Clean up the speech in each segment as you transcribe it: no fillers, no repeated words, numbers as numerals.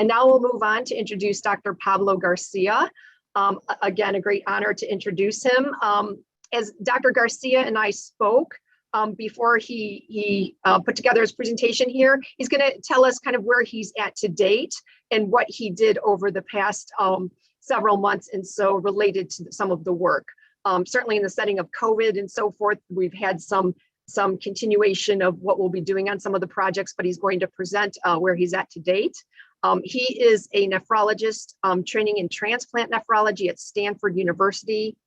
And now we'll move on to introduce Dr. Pablo Garcia. Again, a great honor to introduce him. As Dr. Garcia and I spoke before he put together his presentation here, he's going to tell us kind of where he's at to date and what he did over the past several months and so related to some of the work. Certainly in the setting of COVID and so forth, we've had some continuation of what we'll be doing on some of the projects, but he's going to present where he's at to date. He is a nephrologist training in transplant nephrology at Stanford University.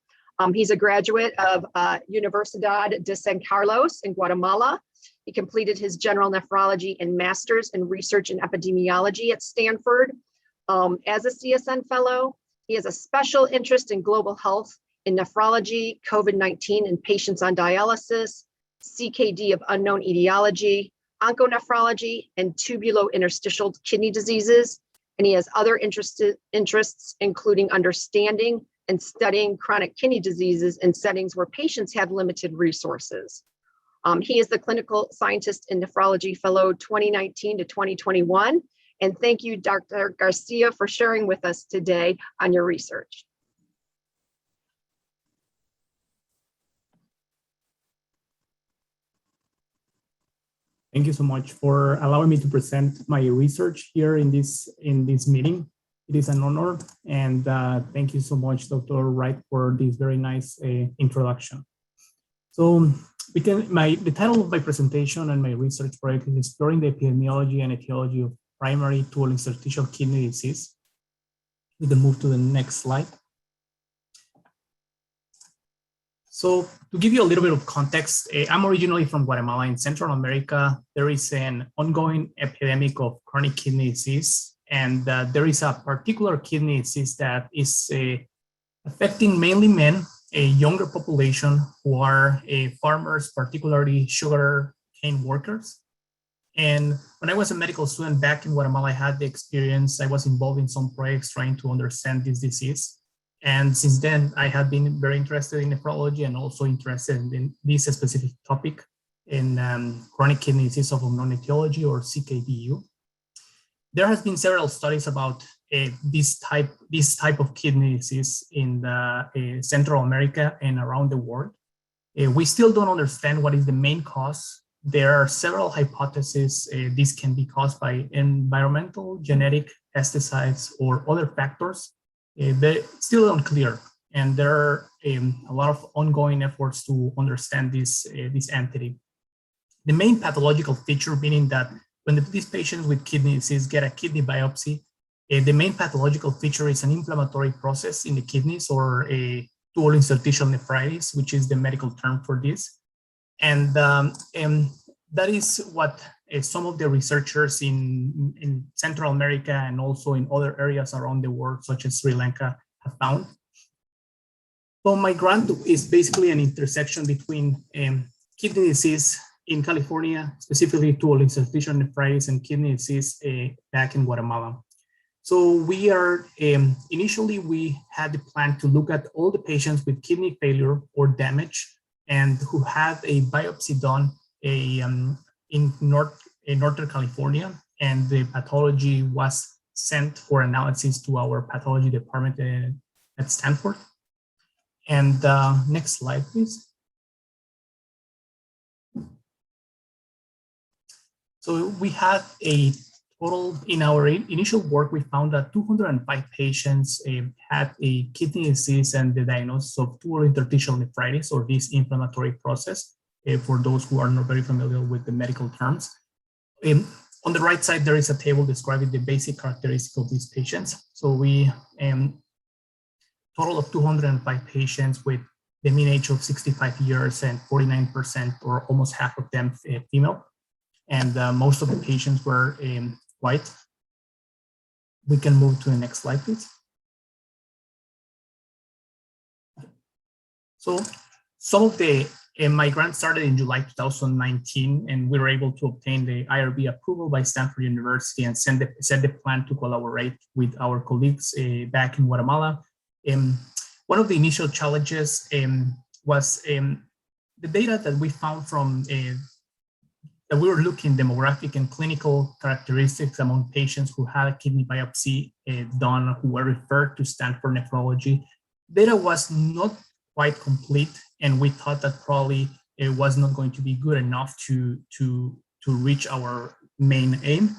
He's a graduate of Universidad de San Carlos in Guatemala. He completed his general nephrology and master's in research and epidemiology at Stanford. As a CSN fellow, he has a special interest in global health in nephrology, COVID-19 in patients on dialysis, CKD of unknown etiology, onconephrology, and tubulointerstitial kidney diseases. And he has other interests, including understanding and studying chronic kidney diseases in settings where patients have limited resources. He is the Clinical Scientist in Nephrology Fellow 2019 to 2021. And thank you, Dr. Garcia, for sharing with us today on your research. Thank you so much for allowing me to present my research here in this meeting. It is an honor, and thank you so much, Dr. Wright, for this very nice introduction. So the title of my presentation and my research project is Exploring the Epidemiology and Etiology of Primary Tubulointerstitial Kidney Disease. We can move to the next slide. So to give you a little bit of context, I'm originally from Guatemala in Central America. There is an ongoing epidemic of chronic kidney disease, and there is a particular kidney disease that is affecting mainly men, a younger population who are farmers, particularly sugar cane workers. And when I was a medical student back in Guatemala, I had the experience. I was involved in some projects trying to understand this disease. And since then, I have been very interested in nephrology and also interested in this specific topic in chronic kidney disease of unknown etiology, or CKDu. There has been several studies about this type of kidney disease in Central America and around the world. We still don't understand what is the main cause. There are several hypotheses. This can be caused by environmental, genetic, pesticides, or other factors. They're still unclear, and there are a lot of ongoing efforts to understand this entity. The main pathological feature, meaning that when these patients with kidney disease get a kidney biopsy, the main pathological feature is an inflammatory process in the kidneys, or a tubulointerstitial nephritis, which is the medical term for this. And that is what some of the researchers in Central America and also in other areas around the world, such as Sri Lanka, have found. So my grant is basically an intersection between kidney disease in California, specifically tubulointerstitial nephritis, and kidney disease back in Guatemala. So we are, initially we had the plan to look at all the patients with kidney failure or damage and who had a biopsy done in Northern California, and the pathology was sent for analysis to our pathology department at Stanford. And next slide, please. So we had a total, in our initial work, we found that 205 patients had a kidney disease and the diagnosis of tubulointerstitial nephritis, or this inflammatory process, for those who are not very familiar with the medical terms. On the right side, there is a table describing the basic characteristics of these patients. So we total of 205 patients with the mean age of 65 years and 49%, or almost half of them, female. And most of the patients were white. We can move to the next slide, please. So some of the my grant started in July 2019, and we were able to obtain the IRB approval by Stanford University and set the plan to collaborate with our colleagues back in Guatemala. One of the initial challenges was the data that we found from that we were looking demographic and clinical characteristics among patients who had a kidney biopsy done, who were referred to Stanford Nephrology. Data was not quite complete, and we thought that probably it was not going to be good enough to reach our main aim.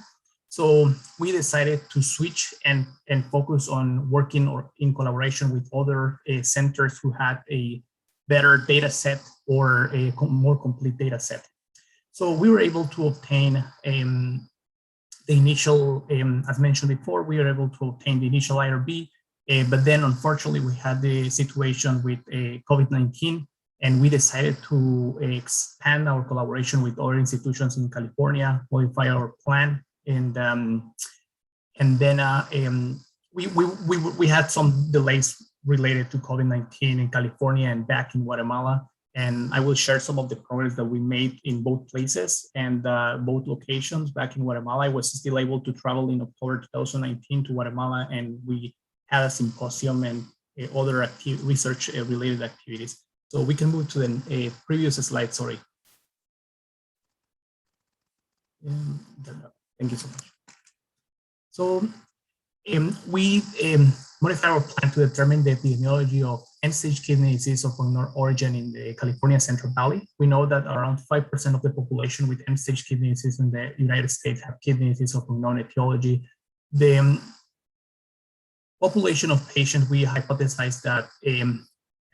So we decided to switch and focus on working or in collaboration with other centers who had a better data set or a more complete data set. So we were able to obtain the initial, as mentioned before, we were able to obtain the initial IRB, but then unfortunately we had the situation with COVID-19, and we decided to expand our collaboration with other institutions in California, modify our plan, and then we had some delays related to COVID-19 in California and back in Guatemala. And I will share some of the progress that we made in both places and both locations. Back in Guatemala, I was still able to travel in October 2019 to Guatemala, and we had a symposium and other research-related activities. So we can move to the previous slide, sorry. Thank you so much. So we modified our plan to determine the epidemiology of end-stage kidney disease of unknown origin in the California Central Valley. We know that around 5% of the population with end-stage kidney disease in the United States have kidney disease of unknown etiology. The population of patients, we hypothesized that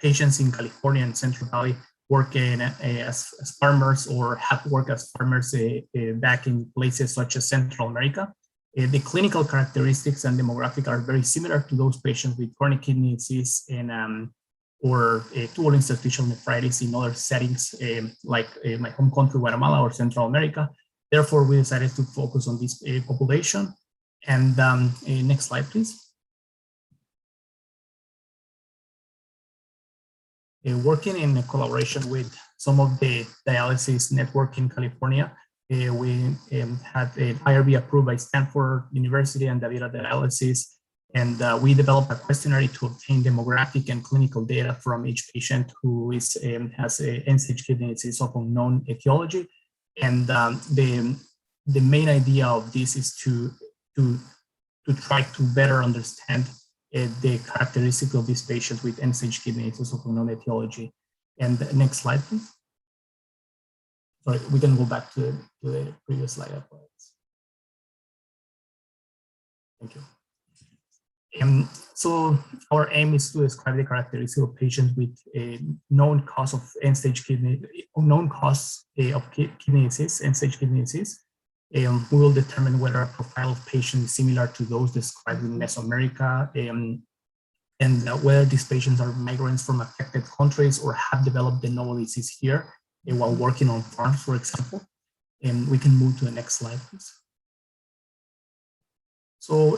patients in California and Central Valley work as farmers or have worked as farmers back in places such as Central America. The clinical characteristics and demographic are very similar to those patients with chronic kidney disease and or tubulointerstitial nephritis in other settings like my home country, Guatemala, or Central America. Therefore, we decided to focus on this population. And next slide, please. Working in collaboration with some of the dialysis network in California, we had an IRB approved by Stanford University and DaVita Dialysis, and we developed a questionnaire to obtain demographic and clinical data from each patient who has end-stage kidney disease of unknown etiology. And the main idea of this is to try to better understand the characteristics of these patients with end-stage kidney disease of unknown etiology. And next slide, please. Sorry, we can go back to the previous slide. Thank you. So our aim is to describe the characteristics of patients with a known cause of end-stage kidney, unknown cause of kidney disease, end-stage kidney disease. We will determine whether a profile of patient is similar to those described in Mesoamerica, and whether these patients are migrants from affected countries or have developed the novel disease here while working on farms, for example. And we can move to the next slide, please. So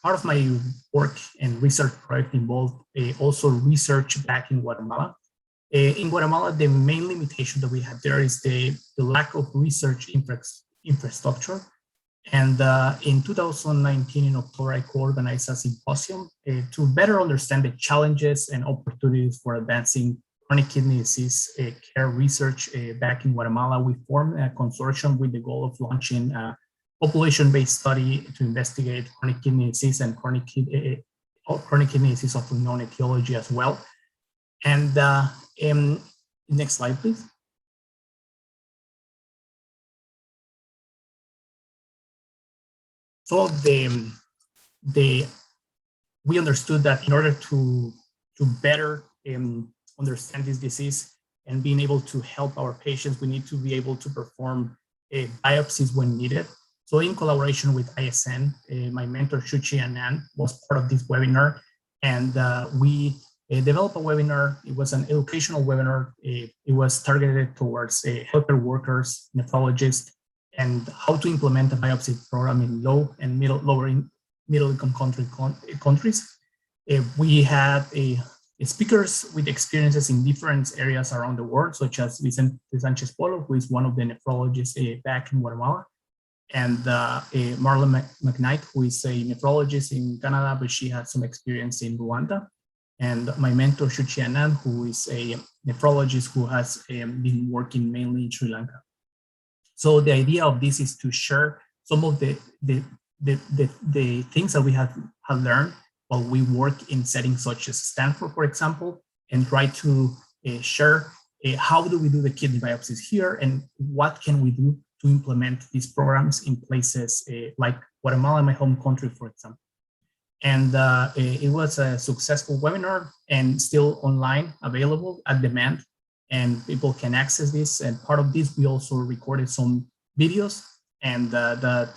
part of my work and research project involved also research back in Guatemala. In Guatemala, the main limitation that we have there is the lack of research infrastructure. And in 2019, in October, I co-organized a symposium to better understand the challenges and opportunities for advancing chronic kidney disease care research back in Guatemala. We formed a consortium with the goal of launching a population-based study to investigate chronic kidney disease and chronic kidney disease of unknown etiology as well. And next slide, please. So we understood that in order to better understand this disease and being able to help our patients, we need to be able to perform biopsies when needed. So in collaboration with ISN, my mentor Shuchi Anand was part of this webinar, and we developed a webinar. It was an educational webinar. It was targeted towards healthcare workers, nephrologists, and how to implement a biopsy program in low and middle income countries. We had speakers with experiences in different areas around the world, such as Vicente Sanchez Polo, who is one of the nephrologists back in Guatemala, and Marlon McKnight, who is a nephrologist in Canada, but she had some experience in Rwanda. And my mentor, Shuchi Anand, who is a nephrologist who has been working mainly in Sri Lanka. So the idea of this is to share some of the things that we have learned while we work in settings such as Stanford, for example, and try to share how do we do the kidney biopsies here and what can we do to implement these programs in places like Guatemala, my home country, for example. And it was a successful webinar and still online, available at demand, and people can access this. And part of this, we also recorded some videos and that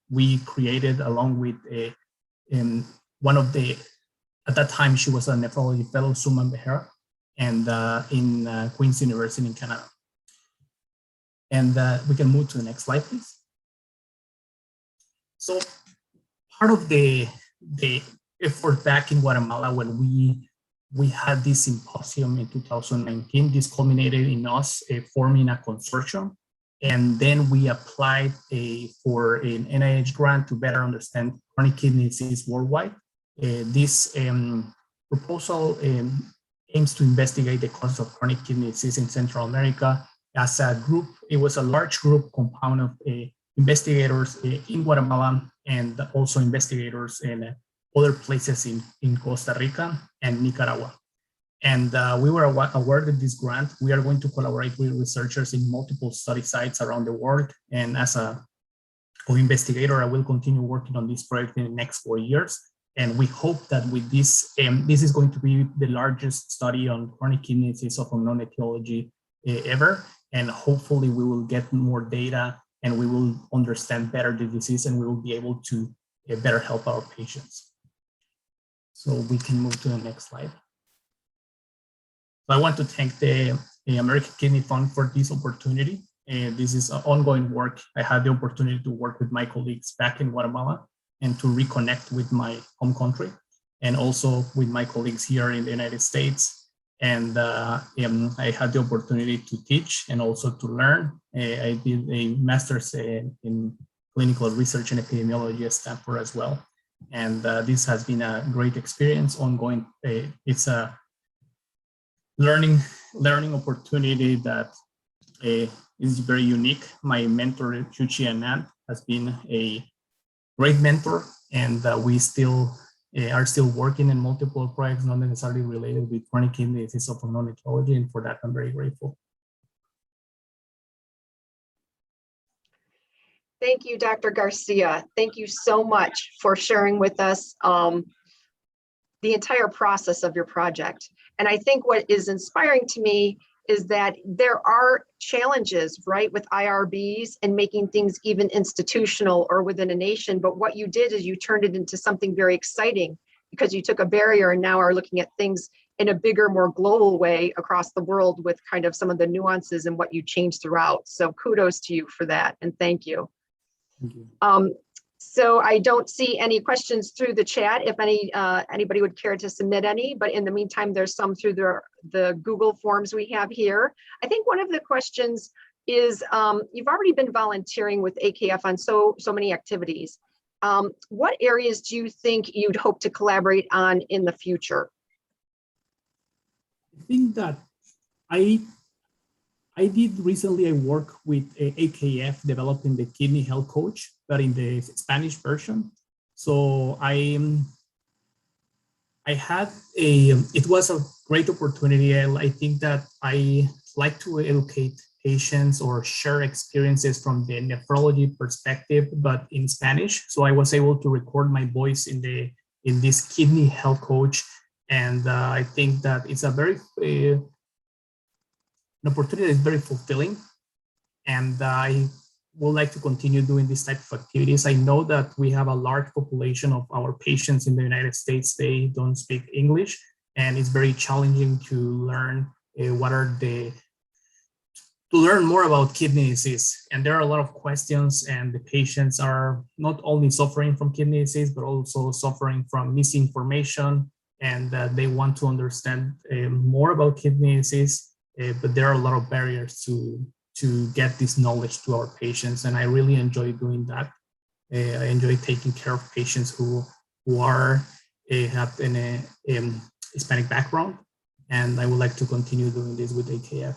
we created along with one of the, at that time, she was a nephrology fellow, Suman Behera, and in Queen's University in Canada. And we can move to the next slide, please. So part of the effort back in Guatemala when we had this symposium in 2019, this culminated in us forming a consortium. And then we applied for an NIH grant to better understand chronic kidney disease worldwide. This proposal aims to investigate the causes of chronic kidney disease in Central America. As a group, it was a large group compound of investigators in Guatemala and also investigators in other places in Costa Rica and Nicaragua. And we were awarded this grant. We are going to collaborate with researchers in multiple study sites around the world. And as a co-investigator, I will continue working on this project in the next 4 years. And we hope that with this, this is going to be the largest study on chronic kidney disease of unknown etiology ever. And hopefully we will get more data and we will understand better the disease and we will be able to better help our patients. So we can move to the next slide. So I want to thank the American Kidney Fund for this opportunity. This is ongoing work. I had the opportunity to work with my colleagues back in Guatemala and to reconnect with my home country and also with my colleagues here in the United States. And I had the opportunity to teach and also to learn. I did a master's in clinical research and epidemiology at Stanford as well. And this has been a great experience, ongoing. It's a learning opportunity that is very unique. My mentor, Chuchi Anand, has been a great mentor, and we still are still working in multiple projects, not necessarily related with chronic kidney disease of unknown etiology, and for that, I'm very grateful. Thank you, Dr. Garcia. Thank you so much for sharing with us the entire process of your project. And I think what is inspiring to me is that there are challenges, right, with IRBs and making things even institutional or within a nation. But what you did is you turned it into something very exciting because you took a barrier and now are looking at things in a bigger, more global way across the world with kind of some of the nuances and what you changed throughout. So kudos to you for that, and thank you. Thank you. So I don't see any questions through the chat if anybody would care to submit any, but in the meantime, there's some through the Google forms we have here. I think one of the questions is, you've already been volunteering with AKF on so many activities. What areas do you think you'd hope to collaborate on in the future? I think that I did recently a work with AKF developing the kidney health coach, but in the Spanish version. So I had it was a great opportunity. I think that I like to educate patients or share experiences from the nephrology perspective, but in Spanish. So I was able to record my voice in this kidney health coach. And I think that it's a very, an opportunity that is very fulfilling, and I would like to continue doing this type of activities. I know that we have a large population of our patients in the United States. They don't speak English, and it's very challenging to learn to learn more about kidney disease. And there are a lot of questions, and the patients are not only suffering from kidney disease, but also suffering from misinformation, and they want to understand more about kidney disease. But there are a lot of barriers to get this knowledge to our patients, and I really enjoy doing that. I enjoy taking care of patients who have a Hispanic background, and I would like to continue doing this with AKF.